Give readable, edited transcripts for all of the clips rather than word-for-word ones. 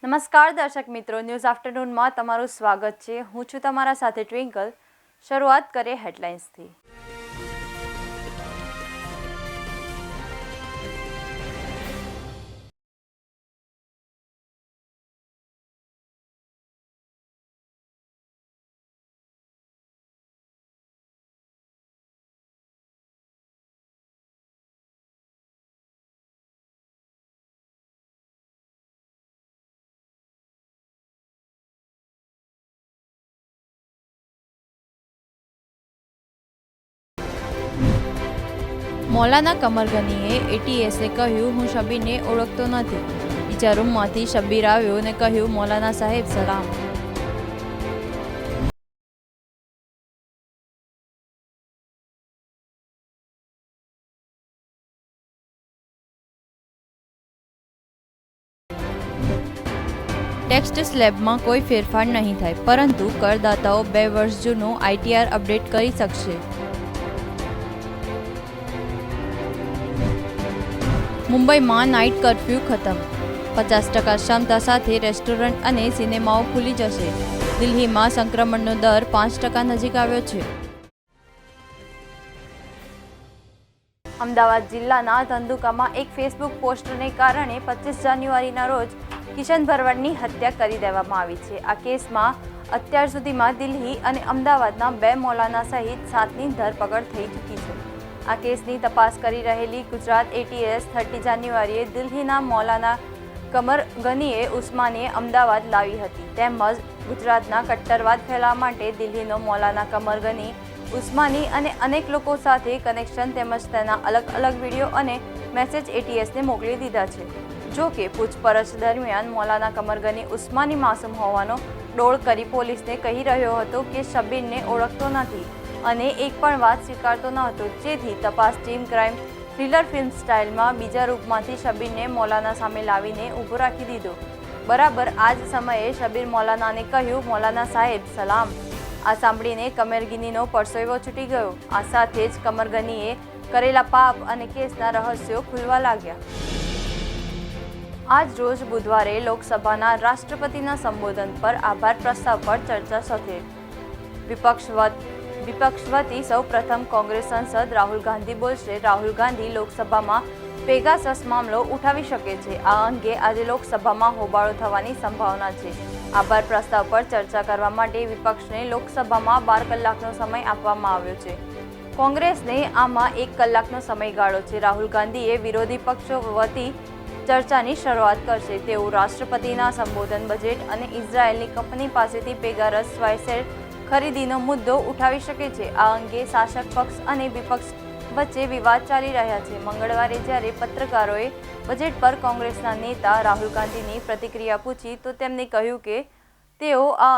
નમસ્કાર દર્શક મિત્રો, ન્યૂઝ આફ્ટરનૂનમાં તમારું સ્વાગત છે। હું છું તમારા સાથે ટ્વિંકલ। શરૂઆત કરીએ હેડલાઇન્સથી। મૌલાના કમર ગનીએ એટીએસને કહ્યું, હું શબ્બીરને ઓળખતો નથી। બીજા રૂમમાંથી શબ્બીર આવ્યો અને કહ્યું, મૌલાના સાહેબ સલામ। ટેક્સ સ્લેબમાં કોઈ ફેરફાર નહીં થાય, પરંતુ કરદાતાઓ 2 વર્ષ જૂનું આઈટીઆર અપડેટ કરી શકશે। મુંબઈમાં નાઇટ કર્ફ્યુ ખતમ, 50% ક્ષમતા સાથે રેસ્ટોરન્ટ અને સિનેમાઓ ખુલી જશે। દિલ્હીમાં સંક્રમણનો દર 5% નજીક આવ્યો છે। અમદાવાદ જિલ્લાના ધંધુકામાં એક ફેસબુક પોસ્ટને કારણે 25 જાન્યુઆરીના રોજ કિશન ભરવાડની હત્યા કરી દેવામાં આવી છે। આ કેસમાં અત્યાર સુધીમાં દિલ્હી અને અમદાવાદના 2 મૌલાના સહિત 7ની ધરપકડ થઈ ચૂકી છે। આ કેસની તપાસ કરી રહેલી ગુજરાત એટીએસ 30 જાન્યુઆરીએ દિલ્હીના મૌલાના કમર ગનીએ ઉસ્માનીએ અમદાવાદ લાવી હતી। તેમજ ગુજરાતના કટ્ટરવાદ ફેલાવવા માટે દિલ્હીનો મૌલાના કમર ગની ઉસ્માની અને અનેક લોકો સાથે કનેક્શન તેમજ તેના અલગ અલગ વિડીયો અને મેસેજ એટીએસને મોકલી દીધા છે। જો કે પૂછપરછ દરમિયાન મૌલાના કમર ગની ઉસ્માની માસૂમ હોવાનો ડોળ કરી પોલીસને કહી રહ્યો હતો કે શબ્બીરને ઓળખતો નથી અને એક પણ વાત સ્વીકારતો ન હતો, જેથી તપાસ ટીમ ક્રાઇમ થ્રિલર ફિલ્મ સ્ટાઇલમાં બીજા રૂપમાંથી શબ્બીરને મૌલાના સામે લાવીને ઊભો રાખી દીધો। બરાબર આ જ સમયે શબ્બીર મૌલાનાને કહ્યું, મૌલાના સાહેબ સલામ। આ સાંભળીને કમરગનીનો પરસેવો છૂટી ગયો। આ સાથે જ કમરગનીએ કરેલા પાપ અને કેસના રહસ્યો ખુલવા લાગ્યા। આજ રોજ બુધવારે લોકસભાના રાષ્ટ્રપતિના સંબોધન પર આભાર પ્રસ્તાવ પર ચર્ચા થશે। વિપક્ષ વતી સૌ પ્રથમ કોંગ્રેસ સાંસદ રાહુલ ગાંધી બોલશે। રાહુલ ગાંધી લોકસભામાં પેગાસસ મામલો ઉઠાવી શકે છે। આ અંગે આજે લોકસભામાં હોબાળો થવાની સંભાવના છે। આભાર પ્રસ્તાવ પર ચર્ચા કરવા માટે વિપક્ષને લોકસભામાં 12 કલાકનો સમય આપવામાં આવ્યો છે। કોંગ્રેસને આમાં 1 કલાકનો સમયગાળો છે। રાહુલ ગાંધીએ વિરોધી પક્ષો વતી ચર્ચાની શરૂઆત કરશે। તેઓ રાષ્ટ્રપતિના સંબોધન, બજેટ અને ઇઝરાયેલની કંપની પાસેથી પેગાસસ સ્પાયવેર ખરીદીનો મુદ્દો ઉઠાવી શકે છે। આ અંગે શાસક પક્ષ અને વિપક્ષ વચ્ચે વિવાદ ચાલી રહ્યા છે। મંગળવારે જ્યારે પત્રકારોએ બજેટ પર કોંગ્રેસના નેતા રાહુલ ગાંધીની પ્રતિક્રિયા પૂછી તો તેમણે કહ્યું કે તેઓ આ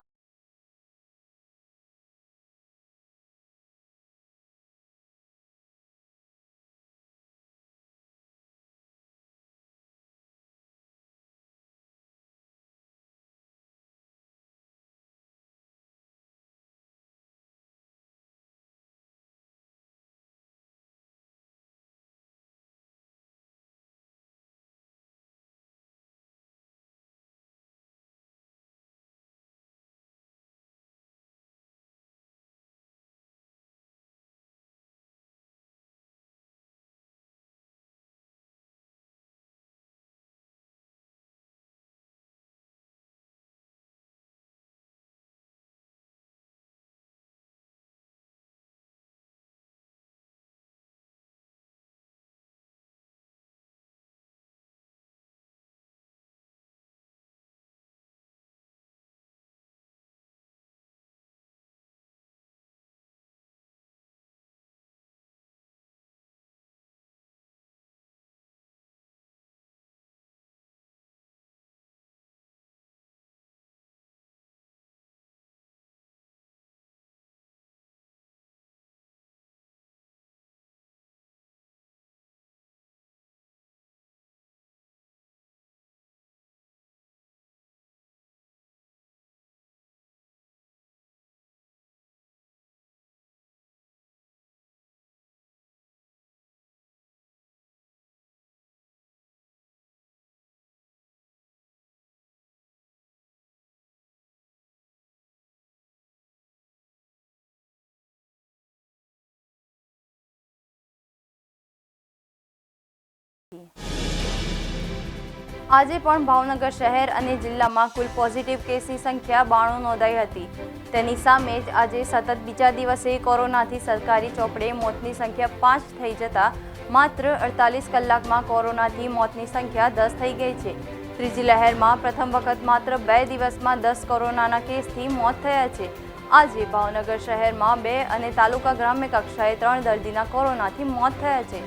આજે પણ ભાવનગર શહેર અને જિલ્લામાં કુલ પોઝિટિવ કેસની સંખ્યા 92 નોંધાઈ હતી. તેની સામે જ આજે સતત બીજા દિવસે કોરોનાથી સરકારી ચોપડે મોતની સંખ્યા 5 થઈ જતા માત્ર 48 કલાકમાં કોરોનાથી મોતની સંખ્યા 10 થઈ ગઈ છે. ત્રીજી લહેરમાં પ્રથમ વખત માત્ર 2 દિવસમાં 10 કોરોનાના કેસથી મોત થયા છે. આજે ભાવનગર શહેરમાં 2 અને તાલુકા ગ્રામ્ય કક્ષાએ 3 દર્દીના કોરોનાથી મોત થયા છે.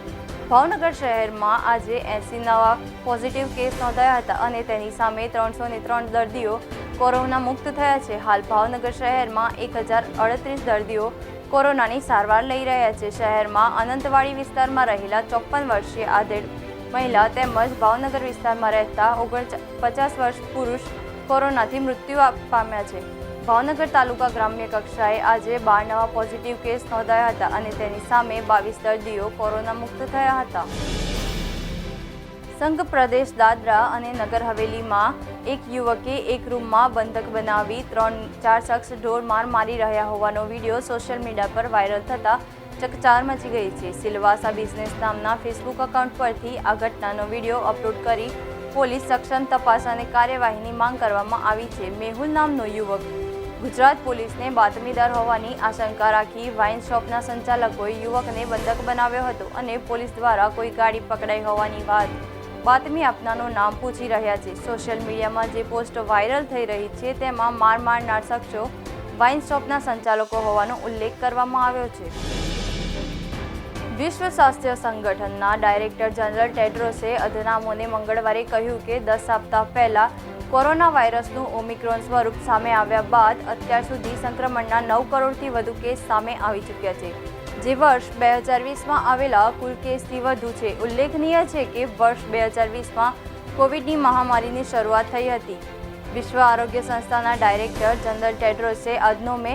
ભાવનગર શહેરમાં આજે 80 નવા પોઝિટિવ કેસ નોંધાયા હતા અને તેની સામે 303 દર્દીઓ કોરોના મુક્ત થયા છે. હાલ ભાવનગર શહેરમાં 1038 દર્દીઓ કોરોનાની સારવાર લઈ રહ્યા છે. શહેરમાં અનંતવાડી વિસ્તારમાં રહેલા 54 વર્ષીય આધેડ મહિલા તેમજ ભાવનગર વિસ્તારમાં રહેતા 49 વર્ષ પુરુષ કોરોનાથી મૃત્યુ પામ્યા છે. ભાવનગર તાલુકા ગ્રામ્ય કક્ષાએ આજે 12 નવા પોઝિટિવ કેસ નોંધાયા હતા અને તેની સામે 22 દર્દીઓ કોરોના મુક્ત થયા હતા. સંઘ પ્રદેશ દાદરા અને નગર હવેલીમાં એક યુવકે એક રૂમમાં બંધક બનાવી 3-4 શખ્સ ઢોરમાર મારી રહ્યા હોવાનો વિડીયો સોશિયલ મીડિયા પર વાયરલ થતા ચકચાર મચી ગઈ છે. સિલવાસા બિઝનેસ નામના ફેસબુક એકાઉન્ટ પરથી આ ઘટનાનો વિડીયો અપલોડ કરી પોલીસ સક્ષમ તપાસ અને કાર્યવાહીની માંગ કરવામાં આવી છે. મેહુલ નામનો યુવક ગુજરાત પોલીસને બાતમીદાર હોવાની આશંકા રાખી વાઇન શોપના સંચાલકોએ યુવકને બંધક બનાવ્યો હતો અને પોલીસ દ્વારા કોઈ ગાડી પકડાઈ હોવાની બાતમી આપનારનું નામ પૂછી રહ્યા છે. સોશિયલ મીડિયામાં જે પોસ્ટ વાયરલ થઈ રહી છે તેમાં માર મારનાર શખ્સો વાઇન શોપના સંચાલકો હોવાનો ઉલ્લેખ કરવામાં આવ્યો છે. વિશ્વ સ્વાસ્થ્ય સંગઠનના ડાયરેક્ટર જનરલ ટેડ્રોસે અધનામોને મંગળવારે કહ્યું કે 10 સપ્તાહ પહેલા કોરોના વાયરસનું ઓમિક્રોન સ્વરૂપ સામે આવ્યા બાદ અત્યાર સુધી સંક્રમણના 9 કરોડથી વધુ કેસ સામે આવી ચૂક્યા છે, જે વર્ષ 2020માં આવેલા કુલ કેસથી વધુ છે. ઉલ્લેખનીય છે કે વર્ષ 2020માં કોવિડની મહામારીની શરૂઆત થઈ હતી. વિશ્વ આરોગ્ય સંસ્થાના ડાયરેક્ટર જનરલ ટેડ્રોસે અધનોમે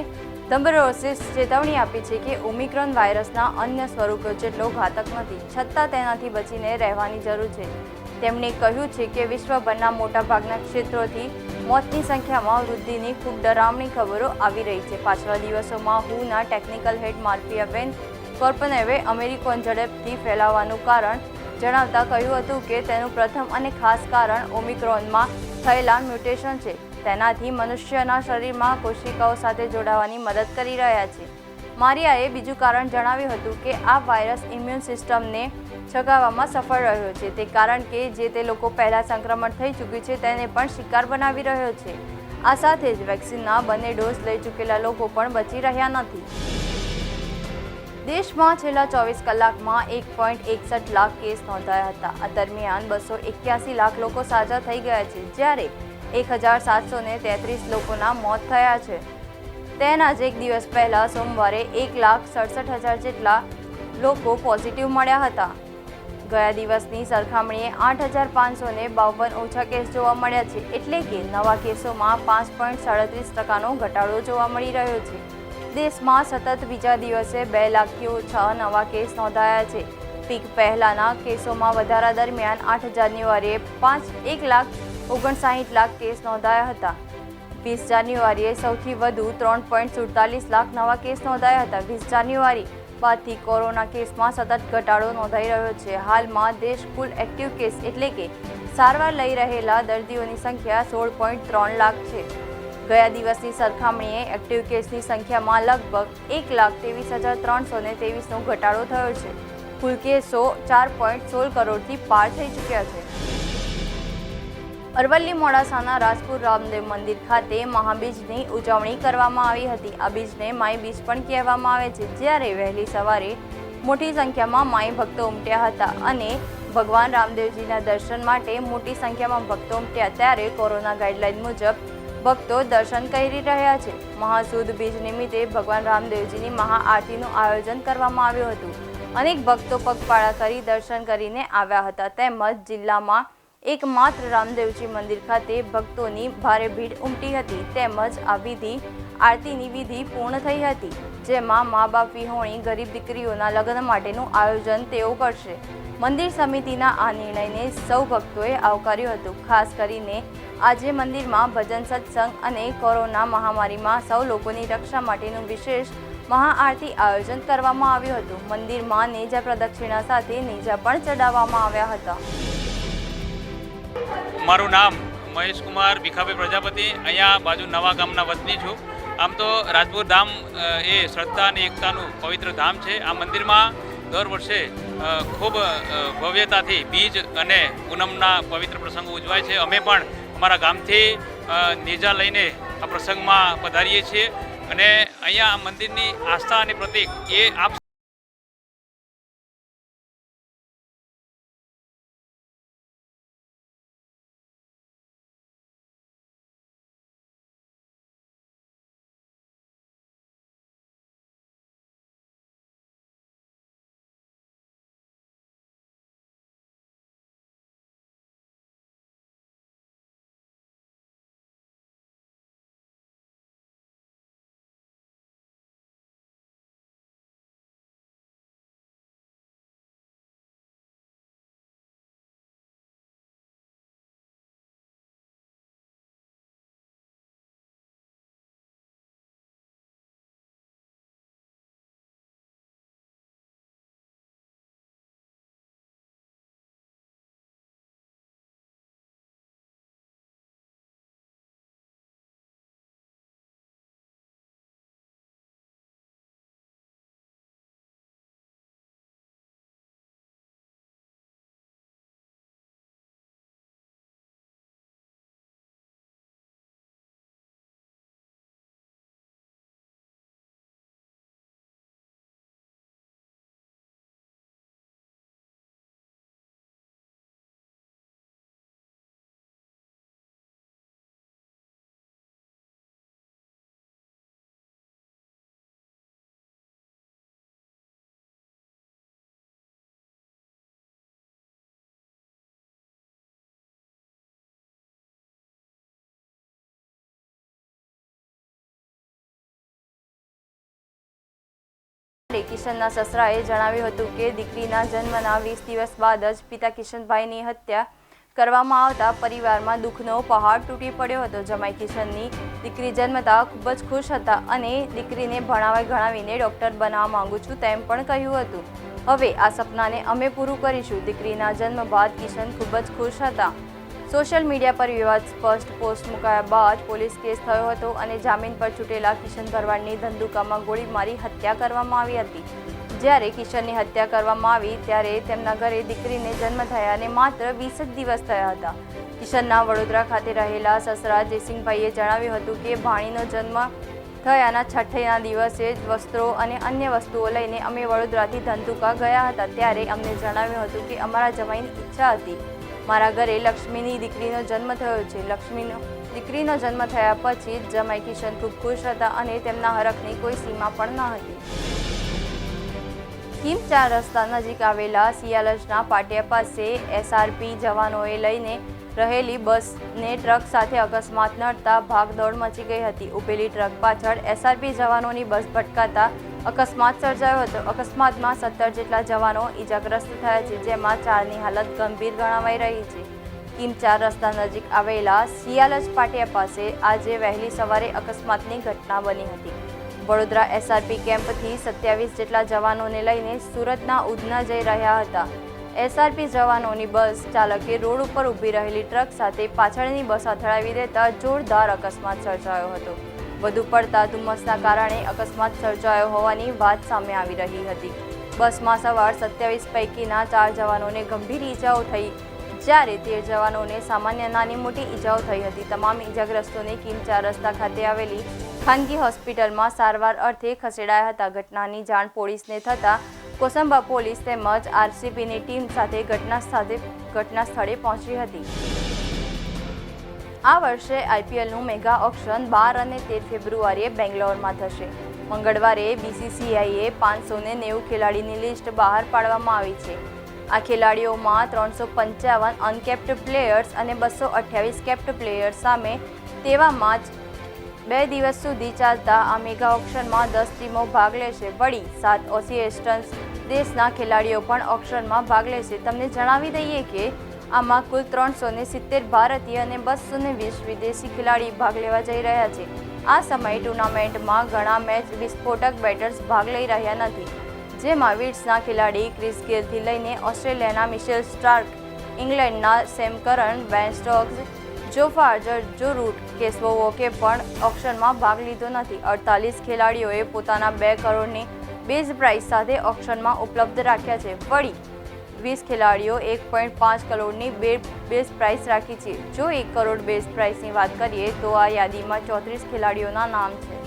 ઘેબ્રેયેસસે ચેતવણી આપી છે કે ઓમિક્રોન વાયરસના અન્ય સ્વરૂપો જેટલો ઘાતક નથી, છતાં તેનાથી બચીને રહેવાની જરૂર છે. તેમણે કહ્યું છે કે વિશ્વભરના મોટાભાગના ક્ષેત્રોથી મોતની સંખ્યામાં વૃદ્ધિની ખૂબ ડરામણી ખબરો આવી રહી છે. પાછલા દિવસોમાં હુના ટેકનિકલ હેડ માર્ફિયા વેન કોર્પનેવે ઓમિક્રોન ઝડપથી ફેલાવાનું કારણ જણાવતા કહ્યું હતું કે તેનું પ્રથમ અને ખાસ કારણ ઓમિક્રોનમાં થયેલા મ્યુટેશન છે. તેનાથી મનુષ્યના શરીરમાં કોશિકાઓ સાથે જોડાવાની મદદ કરી રહ્યા છે. મારિયાએ બીજું કારણ જણાવ્યું હતું કે આ વાયરસ ઇમ્યુન સિસ્ટમને છગાવવામાં સફળ રહ્યો છે. તે કારણ કે જે તે લોકો પહેલાં સંક્રમણ થઈ ચૂક્યું છે તેને પણ શિકાર બનાવી રહ્યો છે. આ સાથે જ વેક્સિનના બંને ડોઝ લઈ ચૂકેલા લોકો પણ બચી રહ્યા નથી. દેશમાં છેલ્લા 24 કલાકમાં 1.61 લાખ કેસ નોંધાયા હતા. આ દરમિયાન 281 લાખ લોકો સાજા થઈ ગયા છે, જ્યારે 1733 લોકોના મોત થયા છે. તેના જ એક દિવસ પહેલા સોમવારે 1,67,000 જેટલા લોકો પોઝિટિવ મળ્યા હતા. ગયા દિવસની સરખામણીએ 8,552 ઓછા કેસ જોવા મળ્યા છે, એટલે કે નવા કેસોમાં 5.37% ઘટાડો જોવા મળી રહ્યો છે. દેશમાં સતત બીજા દિવસે 2 લાખથી ઓછા નવા કેસ નોંધાયા છે. પીક પહેલાના કેસોમાં વધારા દરમિયાન 8 જાન્યુઆરીએ 1,59,00,000 કેસ નોંધાયા હતા. 20 જાન્યુઆરીએ સૌથી વધુ 3.47 લાખ નવા કેસ નોંધાયા હતા. 20 જાન્યુઆરી બાદથી કોરોના કેસમાં સતત ઘટાડો નોંધાઈ રહ્યો છે. હાલમાં દેશ કુલ એક્ટિવ કેસ એટલે કે સારવાર લઈ રહેલા દર્દીઓની સંખ્યા 16.3 લાખ છે. ગયા દિવસની સરખામણીએ એક્ટિવ કેસની સંખ્યામાં લગભગ 1,23,323નો ઘટાડો થયો છે. કુલ કેસો 4.16 કરોડથી પાર થઈ ચૂક્યા છે. અરવલ્લી મોડાસાના રાજપુર રામદેવ મંદિર ખાતે મહાબીજની ઉજવણી કરવામાં આવી હતી. આ બીજને માઈ બીજ પણ કહેવામાં આવે છે. જ્યારે વહેલી સવારે મોટી સંખ્યામાં માઈ ભક્તો ઉમટ્યા હતા અને ભગવાન રામદેવજીના દર્શન માટે મોટી સંખ્યામાં ભક્તો ઉમટ્યા. ત્યારે કોરોના ગાઈડલાઈન મુજબ ભક્તો દર્શન કરી રહ્યા છે. મહાસુદ બીજ નિમિત્તે ભગવાન રામદેવજીની મહાઆરતીનું આયોજન કરવામાં આવ્યું હતું. અનેક ભક્તો પગપાળા કરી દર્શન કરીને આવ્યા હતા. તેમજ જિલ્લામાં એકમાત્ર રામદેવજી મંદિર ખાતે ભક્તોની ભારે ભીડ ઉમટી હતી. તેમજ આ આરતીની વિધિ પૂર્ણ થઈ હતી, જેમાં મા બાપ વિહોણી ગરીબ દીકરીઓના લગ્ન માટેનું આયોજન તેઓ કરશે. મંદિર સમિતિના આ નિર્ણયને સૌ ભક્તોએ આવકાર્યું હતું. ખાસ કરીને આજે મંદિરમાં ભજન સત્સંગ અને કોરોના મહામારીમાં સૌ લોકોની રક્ષા માટેનું વિશેષ મહાઆરતી આયોજન કરવામાં આવ્યું હતું। મંદિરમાં નેજા પ્રદક્ષિણા સાથે નેજા પણ ચડાવવામાં આવ્યા હતા। મારું નામ મહેશ કુમાર ભીખાભાઈ પ્રજાપતિ, અહીંયા બાજુ નવા ગામના વતની છું। આમ તો રાજપુર ધામ એ શ્રદ્ધા અને એકતાનું પવિત્ર ધામ છે। આ મંદિરમાં દર વર્ષે ખૂબ ભવ્યતાથી બીજ અને પૂનમના પવિત્ર પ્રસંગો ઉજવાય છે। અમે પણ અમારા ગામથી નેજા લઈને આ પ્રસંગમાં પધારીએ છીએ અને અહીંયા આ મંદિરની આસ્થા અને પ્રતીક એ આપ કિશનના સસરાએ જણાવ્યું હતું કે દીકરીના જન્મના 20 દિવસ બાદ જ પિતા કિશનભાઈની હત્યા કરવામાં આવતા પરિવારમાં દુઃખનો પહાડ તૂટી પડ્યો હતો। જમાઈ કિશનની દીકરી જન્મતા ખૂબ જ ખુશ હતા અને દીકરીને ગણાવીને ડૉક્ટર બનવા માંગુ છું તેમ પણ કહ્યું હતું। હવે આ સપનાને અમે પૂરું કરીશું। દીકરીના જન્મ બાદ કિશન ખૂબ જ ખુશ હતા। સોશિયલ મીડિયા પર વિવાદાસ્પદ પોસ્ટ મુકાયા બાદ પોલીસ કેસ થયો હતો અને જામીન પર છૂટેલા કિશન ભરવાડની ધંધુકામાં ગોળી મારી હત્યા કરવામાં આવી હતી। જ્યારે કિશનની હત્યા કરવામાં આવી ત્યારે તેમના ઘરે દીકરીને જન્મ થયા અને માત્ર 20 જ દિવસ થયા હતા। કિશનના વડોદરા ખાતે રહેલા સસરા જયસિંહભાઈએ જણાવ્યું હતું કે ભાણીનો જન્મ થયાના છઠ્ઠીના દિવસે જ વસ્ત્રો અને અન્ય વસ્તુઓ લઈને અમે વડોદરાથી ધંધુકા ગયા હતા। ત્યારે અમને જણાવ્યું હતું કે અમારા જમાઈની ઈચ્છા હતી મારા ઘરે લક્ષ્મીની દીકરીનો જન્મ થયો છે। લક્ષ્મીનો દીકરીનો જન્મ થયા પછી જમાઈ કિશન ખૂબ ખુશ હતા અને તેમના હરખની કોઈ સીમા પણ ન હતી। કિમ 4 રસ્તા નજીક આવેલા સિયાલજના પાટિયા પાસે એસઆરપી જવાનોએ લઈને રહેલી બસને ટ્રક સાથે અકસ્માત નડતા ભાગદોડ મચી ગઈ હતી। ઊભેલી ટ્રક પાછળ એસઆરપી જવાનોની બસ ભટકાતા અકસ્માત સર્જાયો હતો। અકસ્માતમાં 17 જેટલા જવાનો ઈજાગ્રસ્ત થયા છે, જેમાં 4ની હાલત ગંભીર ગણાવાઈ રહી છે। કિમ 4 રસ્તા નજીક આવેલા સિયાલજ પાટિયા પાસે આજે વહેલી સવારે અકસ્માતની ઘટના બની હતી। વડોદરા એસઆરપી કેમ્પથી 27 જેટલા જવાનોને લઈને સુરતના ઉધના જઈ રહ્યા હતા। એસઆરપી જવાનોની બસ ચાલકે રોડ ઉપર ઊભી રહેલી ટ્રક સાથે પાછળની બસ અથડાવી દેતા જોરદાર અકસ્માત સર્જાયો હતો। વધુ પડતા ધુમ્મસના કારણે અકસ્માત સર્જાયો હોવાની વાત સામે આવી રહી હતી। બસમાં સવાર 27 પૈકીના 4 જવાનોને ગંભીર ઈજાઓ થઈ, જ્યારે 13 જવાનોને સામાન્ય નાની મોટી ઈજાઓ થઈ હતી। તમામ ઈજાગ્રસ્તોને કિમ 4 રસ્તા ખાતે આવેલી ખાનગી હોસ્પિટલમાં સારવાર અર્થે ખસેડાયા હતા। ઘટનાની જાણ પોલીસને થતાં કોસંબા પોલીસ તેમજ આરસીબીની ટીમ સાથે ઘટના સ્થળે પહોંચી હતી। આ વર્ષે આઈપીએલનું મેગા ઓક્શન 12 અને 13 ફેબ્રુઆરીએ બેંગ્લોરમાં થશે। મંગળવારે બીસીસીઆઈએ 590 ખેલાડીની લિસ્ટ બહાર પાડવામાં આવી છે। આ ખેલાડીઓમાં 355 અનકેપ્ડ પ્લેયર્સ અને 228 કેપ્ડ પ્લેયર્સ સામે તેવામાં જ 2 દિવસ સુધી ચાલતા આ મેગા ઓક્શનમાં 10 ટીમો ભાગ લેશે। વળી 7 ઓસિએસ્ટન્સ દેશના ખેલાડીઓ પણ ઓક્શનમાં ભાગ લેશે। તમને જણાવી દઈએ કે આમાં કુલ 370 ભારતીય અને 220 વિદેશી ખેલાડી ભાગ લેવા જઈ રહ્યા છે। આ સમયે ટુર્નામેન્ટમાં ઘણા મેચ વિસ્ફોટક બેટર્સ ભાગ લઈ રહ્યા નથી, જેમાં વીડ્સના ખેલાડી ક્રિસ ગેલથી લઈને ઓસ્ટ્રેલિયાના મિશેલ સ્ટાર્ક, ઇંગ્લેન્ડના સેમ કરન, બેન સ્ટોક્સ, જો ફાર્જર, જો રૂટ, કેસ્વો વોકે પણ ઓક્શનમાં ભાગ લીધો નથી. 48 ખેલાડીઓએ પોતાના 2 કરોડની બેઝ પ્રાઇઝ સાથે ઓક્શનમાં ઉપલબ્ધ રાખ્યા છે. વળી 20 ખેલાડીઓ 1.5 કરોડની બેઝ પ્રાઇઝ રાખી છે. જો 1 કરોડ બેઝ પ્રાઇઝની વાત કરીએ તો આ યાદીમાં 34 ખેલાડીઓના નામ છે.